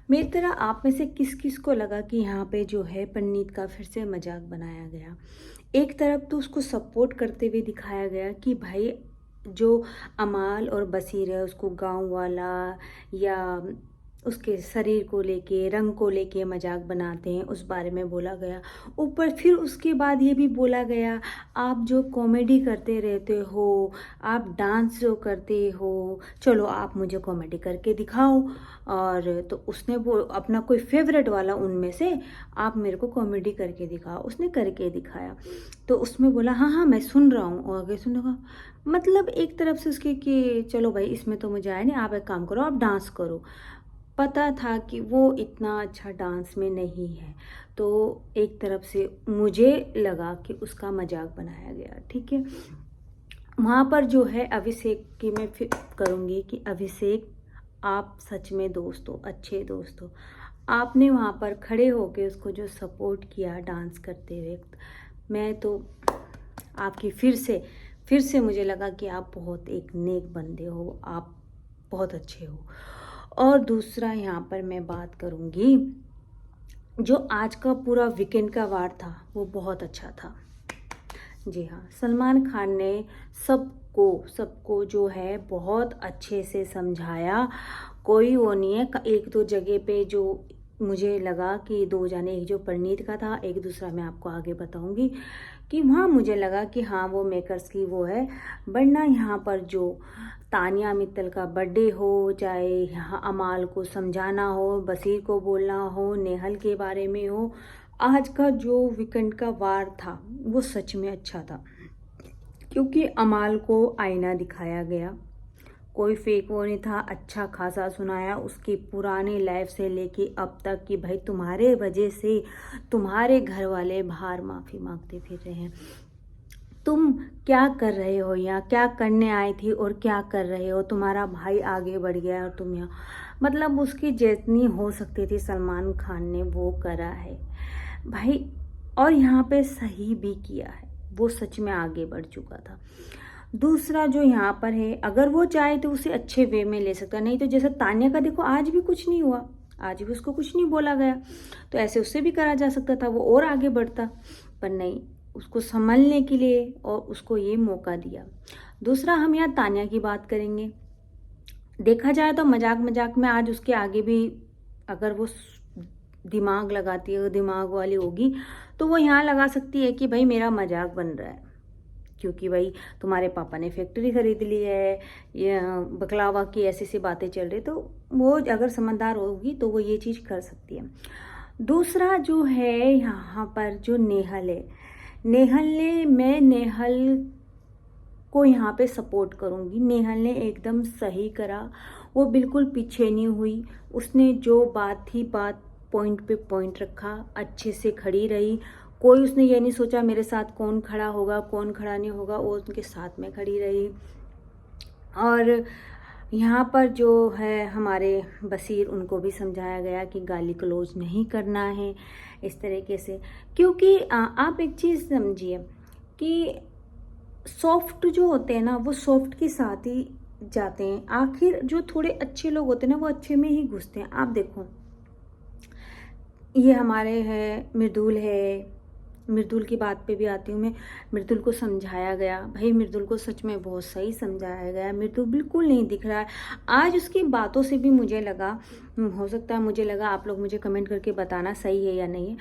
मेरी तरह आप में से किस किस को लगा कि यहाँ पे जो है पंडित का फिर से मजाक बनाया गया। एक तरफ तो उसको सपोर्ट करते हुए दिखाया गया कि भाई जो अमाल और बसीर है उसको गांव वाला या उसके शरीर को लेके रंग को लेके मजाक बनाते हैं, उस बारे में बोला गया। ऊपर फिर उसके बाद ये भी बोला गया, आप जो कॉमेडी करते रहते हो, आप डांस जो करते हो, चलो आप मुझे कॉमेडी करके दिखाओ। और तो उसने वो अपना कोई फेवरेट वाला उनमें से आप मेरे को कॉमेडी करके दिखाओ, उसने करके दिखाया। तो उसमें बोला हाँ हाँ मैं सुन रहा हूँ, और आगे सुनेगा। मतलब एक तरफ से उसके कि चलो भाई इसमें तो मुझे आया नहीं, आप एक काम करो, आप डांस करो। पता था कि वो इतना अच्छा डांस में नहीं है, तो एक तरफ से मुझे लगा कि उसका मजाक बनाया गया। ठीक है, वहाँ पर जो है अभिषेक की मैं फिर करूँगी कि अभिषेक आप सच में दोस्त हो, अच्छे दोस्त हो। आपने वहाँ पर खड़े होके उसको जो सपोर्ट किया डांस करते हुए, मैं तो आपकी फिर से मुझे लगा कि आप बहुत एक नेक बंदे हो, आप बहुत अच्छे हो। और दूसरा यहाँ पर मैं बात करूँगी, जो आज का पूरा वीकेंड का वार था वो बहुत अच्छा था। जी हाँ, सलमान खान ने सबको सबको जो है बहुत अच्छे से समझाया। कोई वो नहीं है, एक दो जगह पे जो मुझे लगा कि दो जाने, एक जो परिणीत का था, एक दूसरा मैं आपको आगे बताऊंगी, कि वहाँ मुझे लगा कि हाँ वो मेकर्स की वो है। वरना यहाँ पर जो तानिया मित्तल का बर्थडे हो, चाहे यहाँ अमाल को समझाना हो, बसीर को बोलना हो, नेहल के बारे में हो, आज का जो वीकेंड का वार था वो सच में अच्छा था। क्योंकि अमाल को आईना दिखाया गया, कोई फेक वो नहीं था, अच्छा खासा सुनाया उसकी पुरानी लाइफ से लेके अब तक कि भाई तुम्हारे वजह से तुम्हारे घर वाले बाहर माफ़ी मांगते फिर रहे हैं, तुम क्या कर रहे हो यहाँ, क्या करने आई थी और क्या कर रहे हो, तुम्हारा भाई आगे बढ़ गया और तुम यहाँ, मतलब उसकी जितनी हो सकती थी सलमान खान ने वो करा है भाई। और यहाँ पे सही भी किया है, वो सच में आगे बढ़ चुका था। दूसरा जो यहाँ पर है, अगर वो चाहे तो उसे अच्छे वे में ले सकता, नहीं तो जैसे तान्या का देखो आज भी कुछ नहीं हुआ, आज भी उसको कुछ नहीं बोला गया, तो ऐसे उससे भी करा जा सकता था, वो और आगे बढ़ता। पर नहीं, उसको संभलने के लिए और उसको ये मौका दिया। दूसरा हम यहाँ तान्या की बात करेंगे, देखा जाए तो मजाक मजाक में आज उसके आगे भी अगर वो दिमाग लगाती है, दिमाग वाली होगी, तो वो यहाँ लगा सकती है कि भाई मेरा मजाक बन रहा है, क्योंकि भाई तुम्हारे पापा ने फैक्ट्री खरीद ली है, ये बकलावा की ऐसी सी बातें चल रही, तो वो अगर समझदार होगी तो वो ये चीज़ कर सकती है। दूसरा जो है यहाँ पर जो नेहल है, मैं नेहल को यहाँ पे सपोर्ट करूँगी। नेहल ने एकदम सही करा, वो बिल्कुल पीछे नहीं हुई, उसने जो बात थी बात पॉइंट पे पॉइंट रखा, अच्छे से खड़ी रही। कोई उसने ये नहीं सोचा मेरे साथ कौन खड़ा होगा कौन खड़ा नहीं होगा, वो उनके साथ में खड़ी रही। और यहाँ पर जो है हमारे बसीर, उनको भी समझाया गया कि गाली गलौज नहीं करना है इस तरीके से। क्योंकि आप एक चीज़ समझिए कि सॉफ्ट जो होते हैं ना, वो सॉफ्ट के साथ ही जाते हैं। आखिर जो थोड़े अच्छे लोग होते हैं ना, वो अच्छे में ही घुसते हैं। आप देखो, ये हमारे हैं मृदुल है, मृदुल की बात पे भी आती हूँ मैं। मृदुल को समझाया गया, भाई मृदुल को सच में बहुत सही समझाया गया। मृदुल बिल्कुल नहीं दिख रहा है आज उसकी बातों से भी, मुझे लगा, हो सकता है मुझे लगा, आप लोग मुझे कमेंट करके बताना सही है या नहीं है।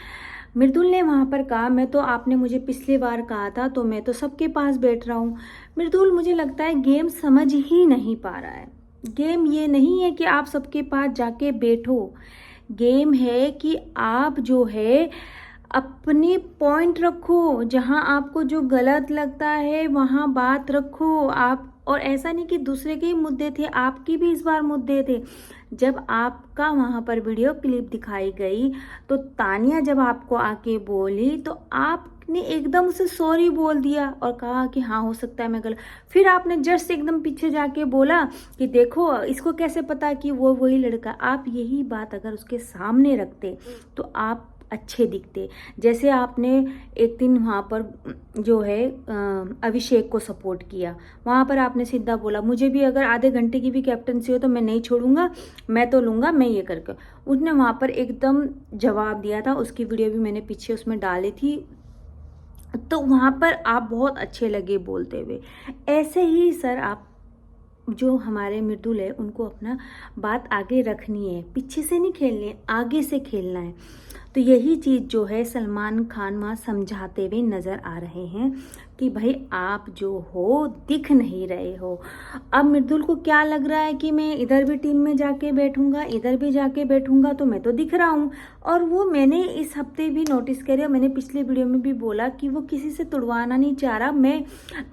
मृदुल ने वहाँ पर कहा, मैं तो आपने मुझे पिछली बार कहा था तो मैं तो सबके पास बैठ रहा हूँ। मृदुल मुझे लगता है गेम समझ ही नहीं पा रहा है। गेम ये नहीं है कि आप सबके पास जाके बैठो, गेम है कि आप जो है अपनी पॉइंट रखो, जहाँ आपको जो गलत लगता है वहाँ बात रखो आप। और ऐसा नहीं कि दूसरे के ही मुद्दे थे, आपकी भी इस बार मुद्दे थे। जब आपका वहाँ पर वीडियो क्लिप दिखाई गई तो तानिया जब आपको आके बोली तो आपने एकदम से सॉरी बोल दिया और कहा कि हाँ हो सकता है मैं गलत। फिर आपने जस्ट एकदम पीछे जाके बोला कि देखो इसको कैसे पता कि वो वही लड़का। आप यही बात अगर उसके सामने रखते तो आप अच्छे दिखते। जैसे आपने एक दिन वहाँ पर जो है अभिषेक को सपोर्ट किया, वहाँ पर आपने सीधा बोला मुझे भी अगर आधे घंटे की भी कैप्टनसी हो तो मैं नहीं छोड़ूंगा, मैं तो लूँगा, मैं ये करके। उसने वहाँ पर एकदम जवाब दिया था, उसकी वीडियो भी मैंने पीछे उसमें डाली थी। तो वहाँ पर आप बहुत अच्छे लगे बोलते हुए। ऐसे ही सर आप जो हमारे मृदुल है उनको अपना बात आगे रखनी है, पीछे से नहीं खेलनी है, आगे से खेलना है। तो यही चीज़ जो है सलमान खान वहाँ समझाते हुए नज़र आ रहे हैं कि भाई आप जो हो दिख नहीं रहे हो। अब मृदुल को क्या लग रहा है कि मैं इधर भी टीम में जाके बैठूंगा, इधर भी जाके बैठूंगा तो मैं तो दिख रहा हूँ। और वो मैंने इस हफ्ते भी नोटिस किया, मैंने पिछले वीडियो में भी बोला कि वो किसी से तुड़वाना नहीं चाह रहा। मैं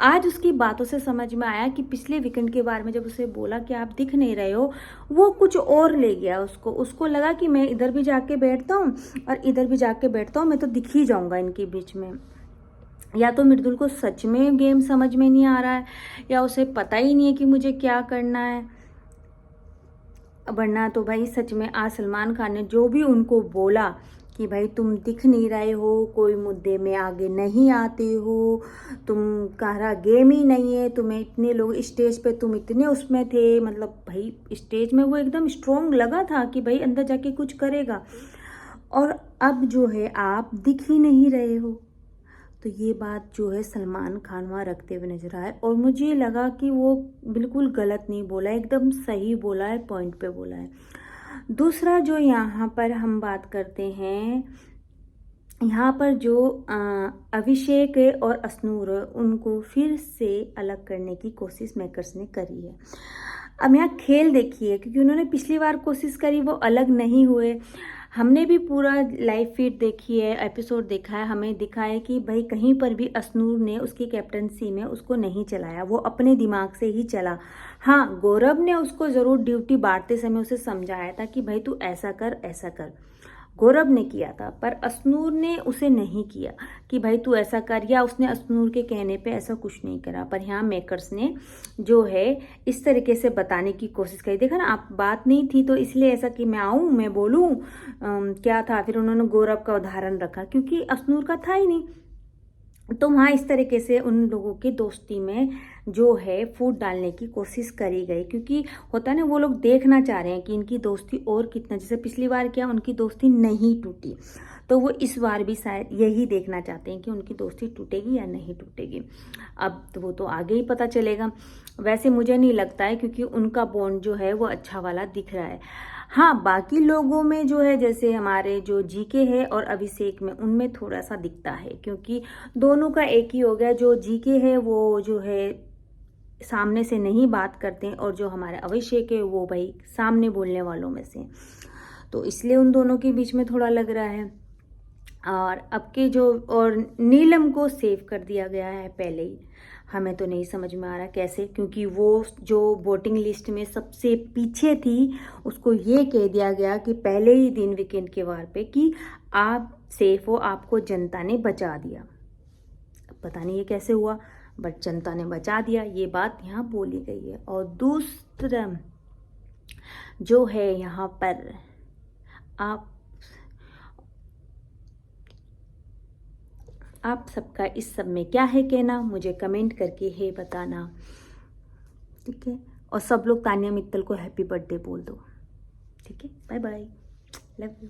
आज उसकी बातों से समझ में आया कि पिछले वीकेंड के बारे में जब उसे बोला कि आप दिख नहीं रहे हो, वो कुछ और ले गया। उसको लगा कि मैं इधर भी जाके बैठता हूँ और इधर भी जाके बैठता हूँ, मैं तो दिख ही जाऊंगा इनके बीच में। या तो मृदुल को सच में गेम समझ में नहीं आ रहा है, या उसे पता ही नहीं है कि मुझे क्या करना है। वरना तो भाई सच में आज सलमान खान ने जो भी उनको बोला कि भाई तुम दिख नहीं रहे हो, कोई मुद्दे में आगे नहीं आते हो, तुम्हारा गेम ही नहीं है, तुम्हें इतने लोग स्टेज पे, तुम इतने उसमें थे, मतलब भाई स्टेज में वो एकदम स्ट्रोंग लगा था कि भाई अंदर जाके कुछ करेगा। और अब जो है आप दिख ही नहीं रहे हो। तो ये बात जो है सलमान खान वहाँ रखते हुए नजर आए, और मुझे लगा कि वो बिल्कुल गलत नहीं बोला, एकदम सही बोला है, पॉइंट पे बोला है। दूसरा जो यहाँ पर हम बात करते हैं, यहाँ पर जो अभिषेक है और अश्नूर है, उनको फिर से अलग करने की कोशिश मेकर्स ने करी है। अब यहाँ खेल देखिए, क्योंकि उन्होंने पिछली बार कोशिश करी, वो अलग नहीं हुए। हमने भी पूरा लाइव फीड देखी है, एपिसोड देखा है, हमें दिखा है कि भाई कहीं पर भी अश्नूर ने उसकी कैप्टनसी में उसको नहीं चलाया, वो अपने दिमाग से ही चला। हाँ, गौरव ने उसको ज़रूर ड्यूटी बांटते समय उसे समझाया था कि भाई तू ऐसा कर, ऐसा कर। गौरव ने किया था, पर अश्नूर ने उसे नहीं किया कि भाई तू ऐसा कर, या उसने अश्नूर के कहने पे ऐसा कुछ नहीं करा। पर यहाँ मेकर्स ने जो है इस तरीके से बताने की कोशिश करी। देखा ना, आप बात नहीं थी तो इसलिए ऐसा कि मैं आऊँ, मैं बोलूँ, क्या था, फिर उन्होंने गौरव का उदाहरण रखा क्योंकि अश्नूर का था ही नहीं। तो वहाँ इस तरीके से उन लोगों की दोस्ती में जो है फूट डालने की कोशिश करी गई, क्योंकि होता है ना, वो लोग देखना चाह रहे हैं कि इनकी दोस्ती और कितना, जैसे पिछली बार क्या उनकी दोस्ती नहीं टूटी, तो वो इस बार भी शायद यही देखना चाहते हैं कि उनकी दोस्ती टूटेगी या नहीं टूटेगी। अब तो वो तो आगे ही पता चलेगा। वैसे मुझे नहीं लगता है, क्योंकि उनका बॉन्ड जो है वो अच्छा वाला दिख रहा है। हाँ, बाकी लोगों में जो है, जैसे हमारे जो जीके है और अभिषेक में, उनमें थोड़ा सा दिखता है, क्योंकि दोनों का एक ही हो गया। जो जीके है वो जो है सामने से नहीं बात करते हैं, और जो हमारे अभिषेक है वो भाई सामने बोलने वालों में से, तो इसलिए उन दोनों के बीच में थोड़ा लग रहा है। और अब के जो, और नीलम को सेव कर दिया गया है पहले ही, हमें तो नहीं समझ में आ रहा कैसे, क्योंकि वो जो वोटिंग लिस्ट में सबसे पीछे थी, उसको ये कह दिया गया कि पहले ही दिन वीकेंड के वार पे कि आप सेफ हो, आपको जनता ने बचा दिया। पता नहीं ये कैसे हुआ, बट जनता ने बचा दिया, ये बात यहाँ बोली गई है। और दूसरा जो है यहाँ पर आप सबका इस सब में क्या है कहना, मुझे कमेंट करके है बताना, ठीक है। और सब लोग तानिया मित्तल को हैप्पी बर्थडे बोल दो, ठीक है। Bye bye, love you.